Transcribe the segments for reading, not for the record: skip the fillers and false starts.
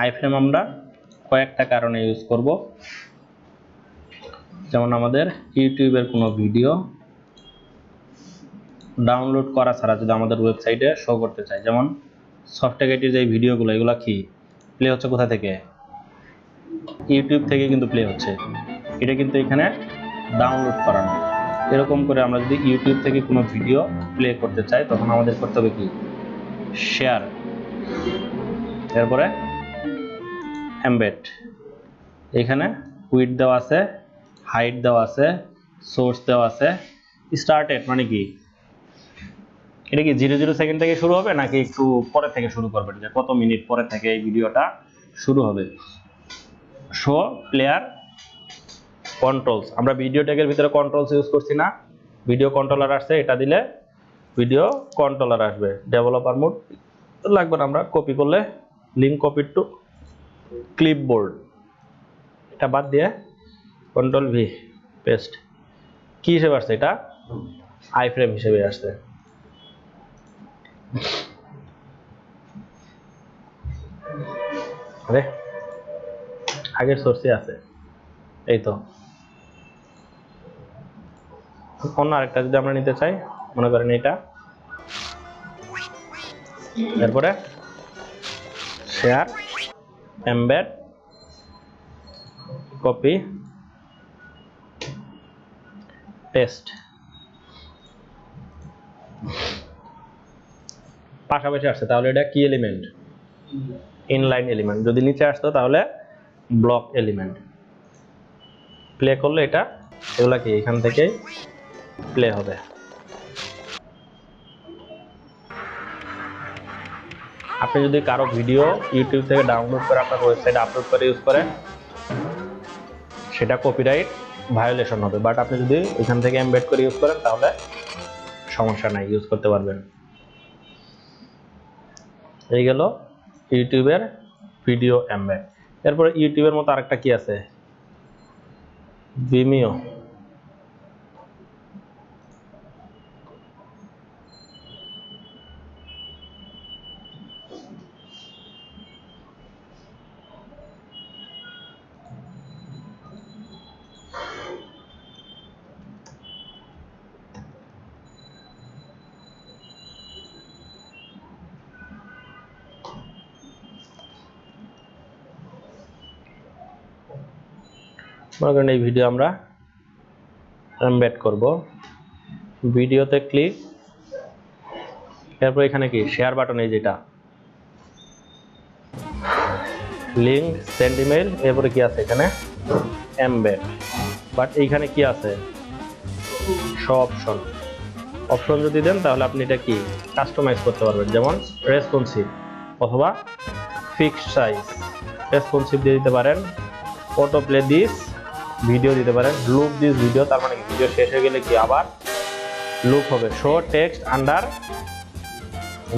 Iframe আমরা কয়েকটা কারণে ইউজ করব। যেমন আমাদের ইউটিউবের কোনো ভিডিও ডাউনলোড করা ছাড়া যদি আমাদের ওয়েবসাইটে শো করতে চাই, যেমন সফটওয়্যারটির যে ভিডিওগুলো এগুলো কি প্লে হচ্ছে কোথা থেকে, ইউটিউব থেকে কিন্তু প্লে হচ্ছে, এটা কিন্তু এখানে ডাউনলোড করানো। এরকম করে আমরা যদি ইউটিউব থেকে কোনো ভিডিও প্লে করতে চাই তখন আমাদের করতে হবে কি, শেয়ার, এরপরে এমবেড। এখানে উইডথ দেওয়া আছে, হাইট দেওয়া আছে, সোর্স দেওয়া আছে, স্টার্টেড মানে কি, এটা কি 00 সেকেন্ড থেকে শুরু হবে নাকি একটু পরে থেকে শুরু করবেন, যে কত মিনিট পরে থেকে এই ভিডিওটা শুরু হবে। শো প্লেয়ার কন্ট্রোলস, আমরা ভিডিও ট্যাগের ভিতরে কন্ট্রোলস ইউজ করছি না, ভিডিও কন্ট্রোলার আসছে, এটা দিলে ভিডিও কন্ট্রোলার আসবে। ডেভেলপার মোড লাগবে না, আমরা কপি করলে লিঙ্ক কপি টু ক্লিপবোর্ড, এটা বাদ দিয়ে কন্ট্রোল ভি পেস্ট। কি হিসেবে আসছে, এটা আইফ্রেম হিসেবে আসছে। আরে আগের সোর্সে আছে, এই তো। অন্য আরেকটা যদি আমরা নিতে চাই, মনে করেন এটা, এরপরে শেয়ার, এমবেড, কপি, পেস্ট, পাশাপাশি আসছে, তাহলে এটা কি এলিমেন্ট, ইনলাইন এলিমেন্ট। যদি নিচে আসতো তাহলে ব্লক এলিমেন্ট। প্লে করলে এটা এগুলা কি এখান থেকে প্লে হবে। আপনি যদি কারো ভিডিও ইউটিউব থেকে ডাউনলোড করে আপনার ওয়েবসাইটে আপলোড করে ইউজ করেন, সেটা কপিরাইট ভায়োলেশন হবে। বাট আপনি যদি এখান থেকে এমবেড করে ইউজ করেন তাহলে সমস্যা নাই, ইউজ করতে পারবেন। এই গেল ইউটিউবের ভিডিও এমবেড। এরপরে ইউটিউবের মতো আরেকটা কি আছে, ভিমিও। মনে করেন এই ভিডিও আমরা এমবেড করব, ভিডিওতে ক্লিক, এরপর এখানে কি শেয়ার বাটন, এই যেটা লিঙ্ক, সেন্ড ইমেল, এরপরে কি আছে এখানে এমবেড। বাট এইখানে কি আছে, শো অপশন। অপশন যদি দেন তাহলে আপনি এটা কি কাস্টমাইজ করতে পারবেন, যেমন রেসপন্সিভ অথবা ফিক্সড সাইজ। রেসপন্সিভ দিয়ে দিতে পারেন, অটো প্লে দিস ভিডিও দিতে পারেন, লুপ দিস ভিডিও, তার মানে ভিডিও শেষ হয়ে গেলে কি আবার লুপ হবে। শো টেক্সট আন্ডার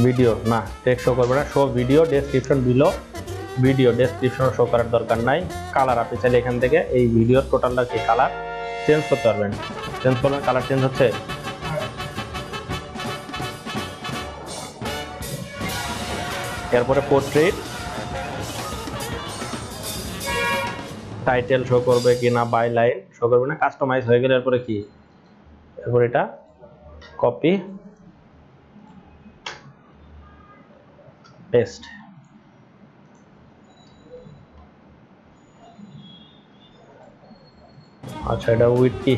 ভিডিও, না টেক্সট শো করবে না। Show video description below video, description show করার দরকার নাই। কালার আপনি চাইলে এখান থেকে এই ভিডিওর টোটালটা কি কালার চেঞ্জ করতে পারবেন। চেঞ্জ করবেন, কালার চেঞ্জ হচ্ছে। এরপরে পোর্ট্রেট, টাইটেল শো করবে কি না, বাই লাইন শো করবে না, কাস্টমাইজ হয়ে গেলে এরপরে কি, এরপর এটা কপি পেস্ট। আচ্ছা, এটা উইথ কি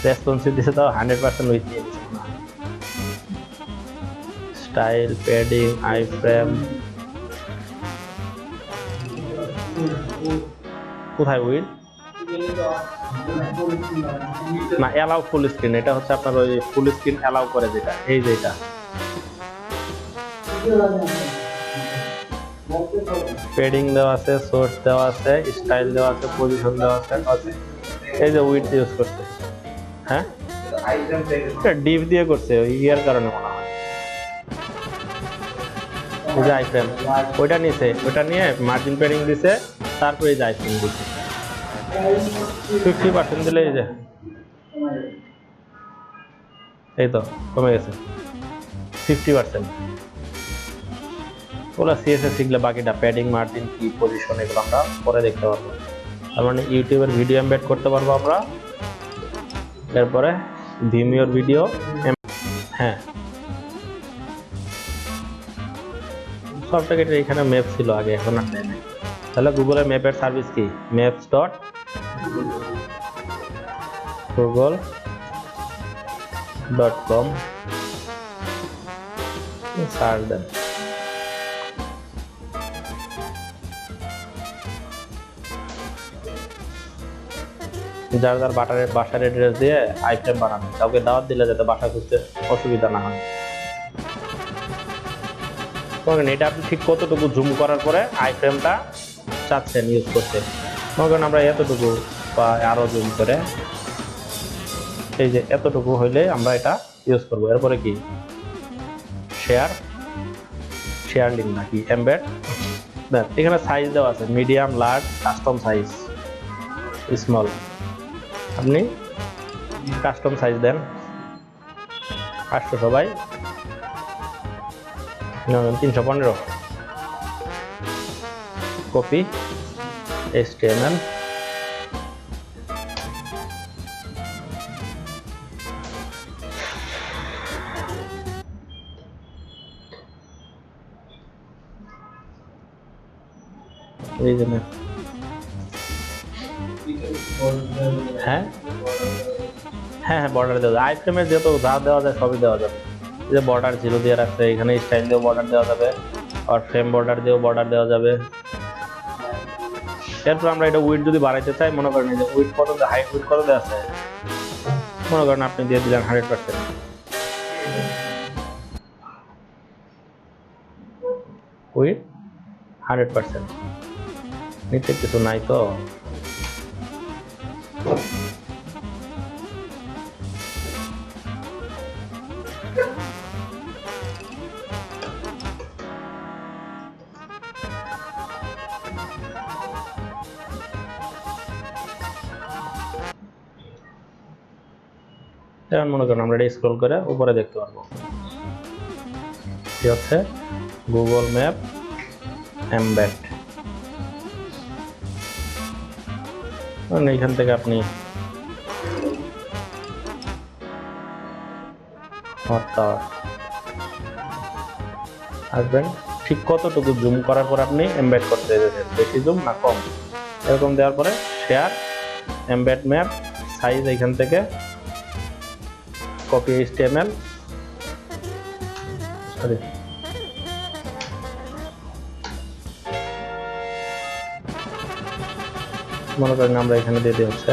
রেসপন্সিভ দিছে, তাও 100% উইথ দিয়ে দিছে না। স্টাইল, প্যাডিং, আইফ্রেম, কোথায় উইথ না, অ্যালাউ ফুল স্ক্রিন, এটা হচ্ছে আপনার ওই ফুল স্ক্রিন অ্যালাউ করে যেটা, এই যে এটা প্যাডিং দেওয়া আছে, সোর্স দেওয়া আছে, স্টাইল দেওয়া আছে, পজিশন দেওয়া আছে। এই যে উইথ ইউজ করছে, হ্যাঁ ডিভ দিয়ে করছে, ওই ইয়ার কারণে মনে হয়। এই যে আইফ্রেম ওইটা নিছে, ওইটা নিয়ে মার্জিন প্যাডিং দিছে, তারপরে এই যে আইফ্রেম দিছে 50% দিলে এই যে এই তো কমে গেছে 50%। ওগুলো সিএসএস শিখলে বাকিটা প্যাডিং, মার্জিন, কি পজিশন, এগুলো আমরা পরে দেখতে পারবো। তার মানে ইউটিউবের ভিডিও এমবেড করতে পারবো আমরা। এরপরে ভিমিওর ভিডিও, হ্যাঁ সফটওয়্যার এখানে ম্যাপ ছিল আগে, এখন আর নেই। তাহলে গুগলের ম্যাপের সার্ভিস কি? maps.google.com সার্চ দেন। যার যার বাসার অ্যাড্রেস দিয়ে আইফ্রেম বানানো, কাউকে দাওয়াত দিলে যাতে বাসা খুঁজতে অসুবিধা না হয়। এটা আপনি ঠিক কতটুকু জুম করার পরে আইফ্রেমটা চাচ্ছেন ইউজ করতে, মনে করেন আমরা এতটুকু বা আরো জুম করে এই যে এতটুকু হইলে আমরা এটা ইউজ করব। এরপরে কি শেয়ার লিঙ্ক নাকি এমবেড, এখানে সাইজ দেওয়া আছে medium, large, custom size, small. আপনি কাস্টম সাইজ দেন 800, সবাই 315, কপি HTML, এই জন্য হ্যাঁ হ্যাঁ বর্ডার দেওয়া যায় আইফ্রেমে, যেহেতু যা দেওয়া যায় সবই দেওয়া যাবে। যে বর্ডার 0 দিয়ে রাখছে, এখানে স্টাইল দিয়েও বর্ডার দেওয়া যাবে, আর ফ্রেম বর্ডার দিয়েও বর্ডার দেওয়া যাবে। এরপর আমরা এটা উইডথ যদি বাড়াইতে চাই, মনে করেন যে উইডথ কত, হাইট উইডথ কত দেওয়া আছে, মনে করেন আপনি দিয়ে দিলেন 100%, উইডথ 100%, নিচে কিছু নাই তো। এখন মনে করেন আমরা এটা স্ক্রল করে উপরে দেখতে পারবো কি হচ্ছে গুগল ম্যাপ এমবেড। এইখান থেকে আপনি আসবেন, ঠিক কতটুকু জুম করার পর আপনি এমবেড করতে যাচ্ছেন, বেশি জুম না কম, এরকম দেওয়ার পরে শেয়ার এমবেড ম্যাপ সাইজ, এইখান থেকে কপি HTML, সরি মনে করেন আমরা এখানে দিয়ে দিই হচ্ছে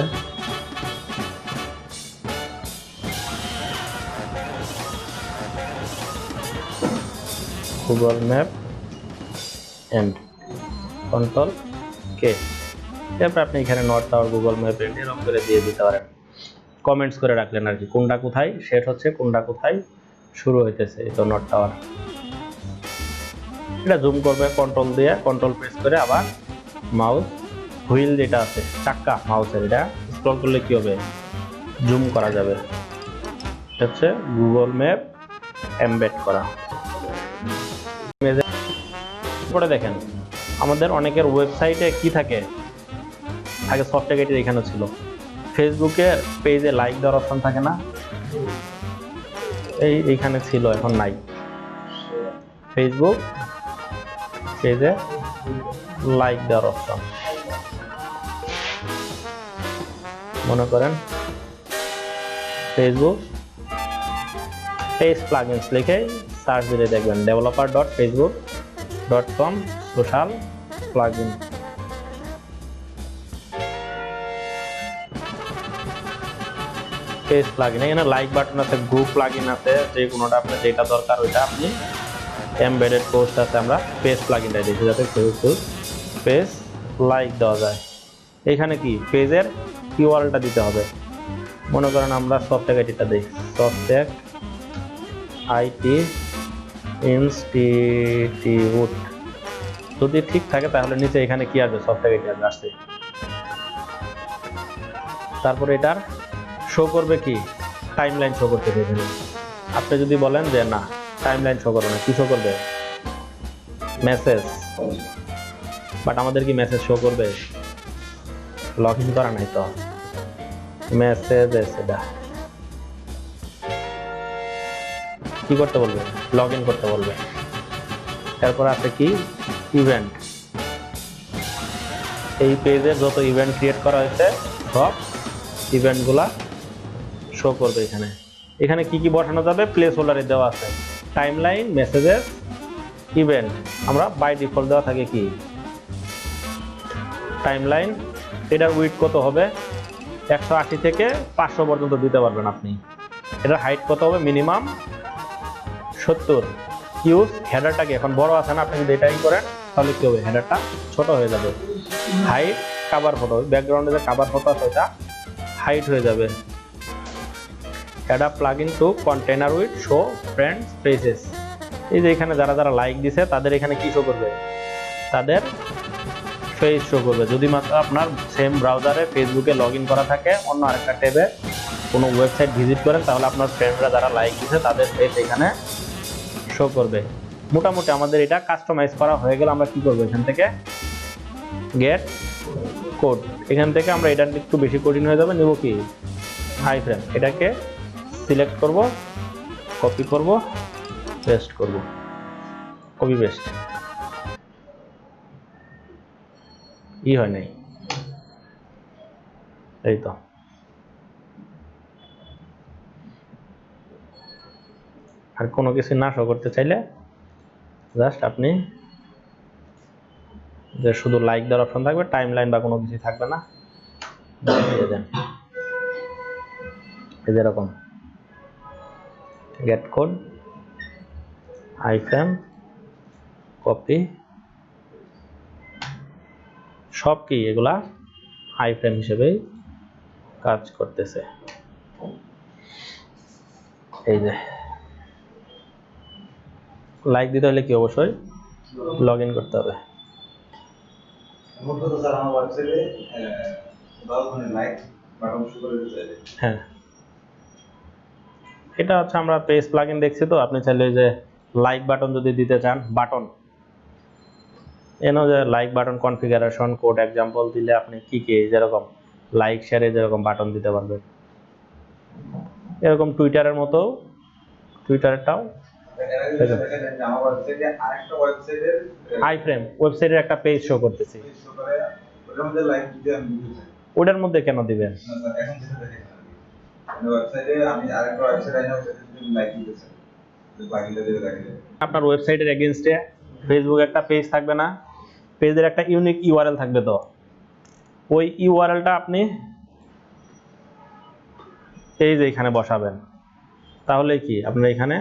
গুগল ম্যাপ এন্ড কন্ট্রোল কে। এরপর আপনি এখানে north tower Google map and এরকম করে দিয়ে দিতে পারেন, কমেন্টস করে রাখলেন আর কি, কোনটা কোথায় শেষ হচ্ছে, কোনটা কোথায় শুরু হইতেছে। এই তো নর্থ টাওয়ার, এটা জুম করবে কন্ট্রোল দিয়ে, কন্ট্রোল প্রেস করে আবার মাউস হুইল যেটা আছে চাক্কা মাউসের, এটা স্ক্রল করলে কি হবে, জুম করা যাবে। এটা হচ্ছে গুগল ম্যাপ এমবেড করা। পরে দেখেন আমাদের অনেকের ওয়েবসাইটে কি থাকে সফটওয়্যার এখানে ছিল, ফেসবুকে পেজে লাইক দেওয়ার অপশন থাকে না, এইখানে ছিল, এখন নাই। ফেসবুক পেজে লাইক দেওয়ার অপশন, মনে করেন ফেসবুক পেজ প্লাগইনস লিখে সার্চ দিলে দেখবেন developer.facebook.com social plugin. Page plugin, এখানে লাইক বাটন আছে, গ্রুপ প্লাগইন আছে, যে কোনোটা আপনার যেটা দরকার ওইটা আপনি, এমবেডেড পোস্ট আছে, আমরা পেজ প্লাগইনটা দিয়েছি যাতে ফেসবুক পেজ লাইক দেওয়া যায়। এখানে কি পেজের কিওয়ার্ডটা দিতে হবে, মনে করেন আমরা সফটওয়্যার আইডিটা দিই, সফটওয়্যার আইটি ইনস্টিটিউট, যদি ঠিক থাকে তাহলে নিচে এখানে কি আসবে, সফটওয়্যার আইডি আসছে। তারপরে এটার শো করবে কি, টাইমলাইন শো করতে দেবে। আপনি যদি বলেন যে না টাইমলাইন শো করবে না, কি শো করবে, মেসেজ, বাট আমাদের কি মেসেজ শো করবে? লগ ইন করা নাই তো, মেসেজ এটা কি করতে বলবে? লগ ইন করতে বলবে। তারপর আছে কি ইভেন্ট, এই পেজে যত ইভেন্ট ক্রিয়েট করা হয়েছে সব ইভেন্টগুলা শো করবে এখানে। এখানে কি কি বসানো যাবে? প্লেস হোল্ডারে দেওয়া আছে টাইমলাইন, মেসেজেস, ইভেন্ট। আমরা বাই ডিফল্ট দেওয়া থাকে কি টাইমলাইন, এটার উইডথ কত হবে? 180 থেকে 500 পর্যন্ত দিতে পারবেন আপনি। এটার হাইট কত হবে? মিনিমাম 70। ইউজ হেডারটাকে এখন বড় আছে না, আপনি যদি এটাই করেন তাহলে কি হবে? হেডারটা ছোট হয়ে যাবে। হাইট কভার ফটো, ব্যাকগ্রাউন্ডে যে কভার ফটো আছে ওটা হাইট হয়ে যাবে। Add a plugin to container with show friends pages, এই যে এখানে যারা যারা লাইক দিছে তাদের এখানে কি শো করবে? তাদের পেজ শো করবে। যদি মাত্র আপনার সেম ব্রাউজারে ফেসবুকে লগ ইন করা থাকে, অন্য আরেকটা ট্যাবে কোনো ওয়েবসাইট ভিজিট করেন, তাহলে আপনার ফ্রেন্ডরা যারা লাইক দিছে তাদের পেজ এখানে শো করবে। মোটামুটি আমাদের এটা কাস্টমাইজ করা হয়ে গেলে আমরা কি করব? এখান থেকে গেট কোড, এখান থেকে আমরা এটা একটু বেশি কঠিন হয়ে যাবে, নেব কি আইফ্রেম, এটাকে সিলেক্ট করব, কপি করব, পেস্ট করব, কপি পেস্ট। হয় নাই, এই তো। আর কোনো কিছু না শো করতে চাইলে জাস্ট আপনি যে শুধু লাইক দেওয়ার অপশন থাকবে, টাইমলাইন বা কোনো কিছু থাকবে না, দিয়ে দেন এই যেরকম গেট কোড, আইফ্রেম, কপি, সব কি এগুলা আইফ্রেম হিসেবেই কাজ করতেছে। এই যে লাইক দিতে হলে কি অবশ্যই লগ ইন করতে হবে। হ্যাঁ, এটা হচ্ছে আমরা পেজ প্লাগইন দেখছি, তো আপনি চাইলে যে লাইক বাটন যদি দিতে চান, বাটন এনো যে like button configuration code example দিলে আপনি কি কি যেরকম লাইক শেয়ারে যেরকম বাটন দিতে পারবেন, এরকম টুইটারের মতো টুইটারটাও আইফ্রেম ওয়েবসাইটের একটা পেজ শো করতেছি, ওটার মধ্যে কেন দিবেন? আপনার ওয়েবসাইটের এগেইনস্টে ফেসবুক একটা পেজ থাকবে না, পেজের একটা ইউনিক ইউআরএল থাকবে, তো ওই ইউআরএলটা আপনি এই যে এখানে বসাবেন, তাহলে কি আপনারা এখানে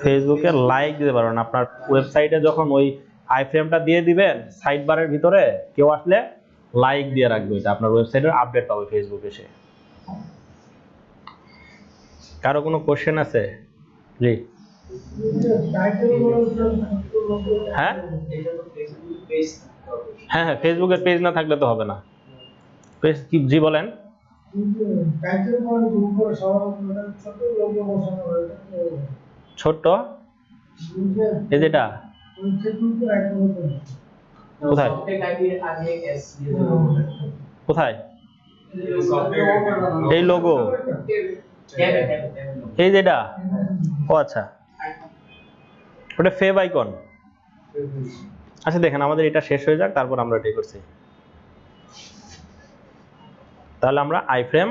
ফেসবুকে লাইক দিতে পারবেন। আপনার ওয়েবসাইটে যখন ওই আইফ্রেমটা দিয়ে দিবেন, সাইড বারের ভিতরে কেউ আসলে লাইক দিয়ে রাখবে, এটা আপনার ওয়েবসাইটের আপডেট পাবে ফেসবুক এসে। কারো কোনো কোশ্চেন আছে? জি হ্যাঁ হ্যাঁ হ্যাঁ, ফেসবুকের পেজ না থাকলে তো হবে না। পেজ কি? জি বলেন। ছোট্ট এই যেটা কোথায় কোথায়? এই লোগো, এই যেটা, ও আচ্ছা, ওটা ফেভ আইকন। আচ্ছা দেখেন, আমাদের এটা শেষ হয়ে যাক, তারপর আমরা এটাই করছি। তাহলে আমরা আইফ্রেম